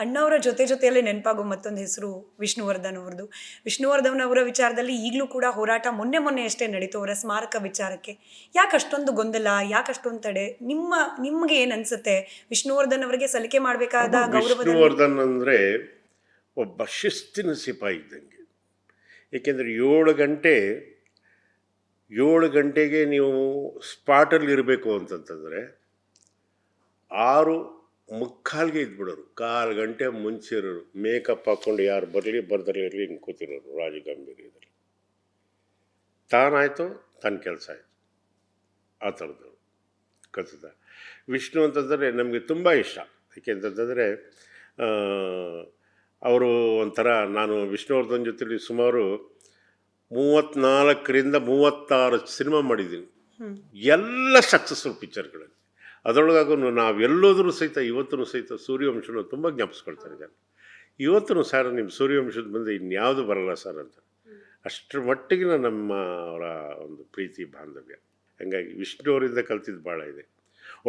ಅಣ್ಣವರ ಜೊತೆಯಲ್ಲೇ ನೆನಪಾಗೋ ಮತ್ತೊಂದು ಹೆಸರು ವಿಷ್ಣುವರ್ಧನ್ ಅವ್ರದ್ದು. ವಿಷ್ಣುವರ್ಧನ್ ಅವರ ವಿಚಾರದಲ್ಲಿ ಈಗಲೂ ಕೂಡ ಹೋರಾಟ ಮೊನ್ನೆ ಅಷ್ಟೇ ನಡೀತು ಅವರ ಸ್ಮಾರಕ ವಿಚಾರಕ್ಕೆ. ಯಾಕೆ ಅಷ್ಟೊಂದು ಗೊಂದಲ? ಯಾಕೆ ಅಷ್ಟೊಂದು ತಡೆ? ನಿಮ್ಗೆ ಏನು ಅನ್ಸುತ್ತೆ? ವಿಷ್ಣುವರ್ಧನ್ ಅವರಿಗೆ ಸಲ್ಲಿಕೆ ಮಾಡಬೇಕಾದ ಗೌರವದಲ್ಲಿ ವಿಷ್ಣುವರ್ಧನ್ ಅಂದರೆ ಒಬ್ಬ ಶಿಸ್ತಿನ ಸಿಪಾಯಿ ಇದ್ದಂಗೆ. ಏಕೆಂದರೆ 7 ಗಂಟೆಗೆ ನೀವು ಸ್ಪಾಟಲ್ಲಿ ಇರಬೇಕು ಅಂತಂತಂದರೆ 6:45ಗೆ ಇದ್ಬಿಡೋರು. 1/4 ಗಂಟೆ ಮುಂಚೆ ಇರೋರು. ಮೇಕಪ್ ಹಾಕ್ಕೊಂಡು ಯಾರು ಬರಲಿ ಬರ್ದಲೇ ಇರಲಿ ಹಿಂಗೆ ಕೂತಿರೋರು ರಾಜಗಾಂಭೀರ್ಯದಲ್ಲಿ. ತಾನಾಯಿತು ತನ್ನ ಕೆಲಸ ಆಯಿತು ಆ ಥರದವರು ಕಥದ. ವಿಷ್ಣು ಅಂತಂದರೆ ನಮಗೆ ತುಂಬ ಇಷ್ಟ. ಏಕೆಂತಂದರೆ ಅವರು ಒಂಥರ, ನಾನು ವಿಷ್ಣುವರ್ಧನ್ ಜೊತೆಲಿ ಸುಮಾರು 34ರಿಂದ 36 ಸಿನಿಮಾ ಮಾಡಿದ್ದೀನಿ. ಎಲ್ಲ ಸಕ್ಸಸ್ಫುಲ್ ಪಿಕ್ಚರ್ಗಳಲ್ಲಿ. ಅದರೊಳಗಾಗೂ ನಾವೆಲ್ಲೋದ್ರೂ ಸಹಿತ ಇವತ್ತೂ ಸಹಿತ ಸೂರ್ಯವಂಶನ ತುಂಬ ಜ್ಞಾಪಿಸ್ಕೊಳ್ತಾರೆ ಜನ. ಇವತ್ತೂ ಸರ್ ನಿಮ್ಮ ಸೂರ್ಯವಂಶದ ಬಂದು ಇನ್ಯಾವುದು ಬರಲ್ಲ ಸರ್ ಅಂತ. ಅಷ್ಟರ ಮಟ್ಟಿಗಿನ ನಮ್ಮ ಅವರ ಒಂದು ಪ್ರೀತಿ ಬಾಂಧವ್ಯ. ಹಾಗಾಗಿ ವಿಷ್ಣು ಅವರಿಂದ ಕಲ್ತಿದ್ದು ಭಾಳ ಇದೆ.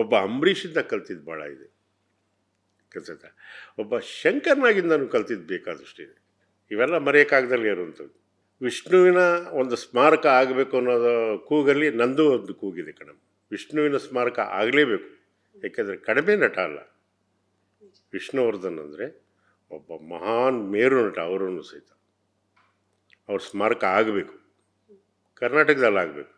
ಒಬ್ಬ ಅಂಬರೀಷಿಂದ ಕಲ್ತಿದ್ದು ಭಾಳ ಇದೆ ಕೆಲಸ. ಒಬ್ಬ ಶಂಕರ್ನಾಗಿಂದನೂ ಕಲ್ತಿದ್ದು ಬೇಕಾದಷ್ಟಿದೆ. ಇವೆಲ್ಲ ಮರೆಯೋಕ್ಕಾಗ್ದಲ್ಲಿ ಇರುವಂಥದ್ದು. ವಿಷ್ಣುವಿನ ಒಂದು ಸ್ಮಾರಕ ಆಗಬೇಕು ಅನ್ನೋದು ಕೂಗಲ್ಲಿ ನಂದು ಒಂದು ಕೂಗಿದೆ ಕಣಮ್ಮ. ವಿಷ್ಣುವಿನ ಸ್ಮಾರಕ ಆಗಲೇಬೇಕು. ಯಾಕೆಂದರೆ ಕಡಿಮೆ ನಟ ಅಲ್ಲ ವಿಷ್ಣುವರ್ಧನ್ ಅಂದರೆ, ಒಬ್ಬ ಮಹಾನ್ ಮೇರು ನಟ. ಅವರೂ ಸಹಿತ ಅವ್ರ ಸ್ಮಾರಕ ಆಗಬೇಕು, ಕರ್ನಾಟಕದಲ್ಲಿ ಆಗಬೇಕು.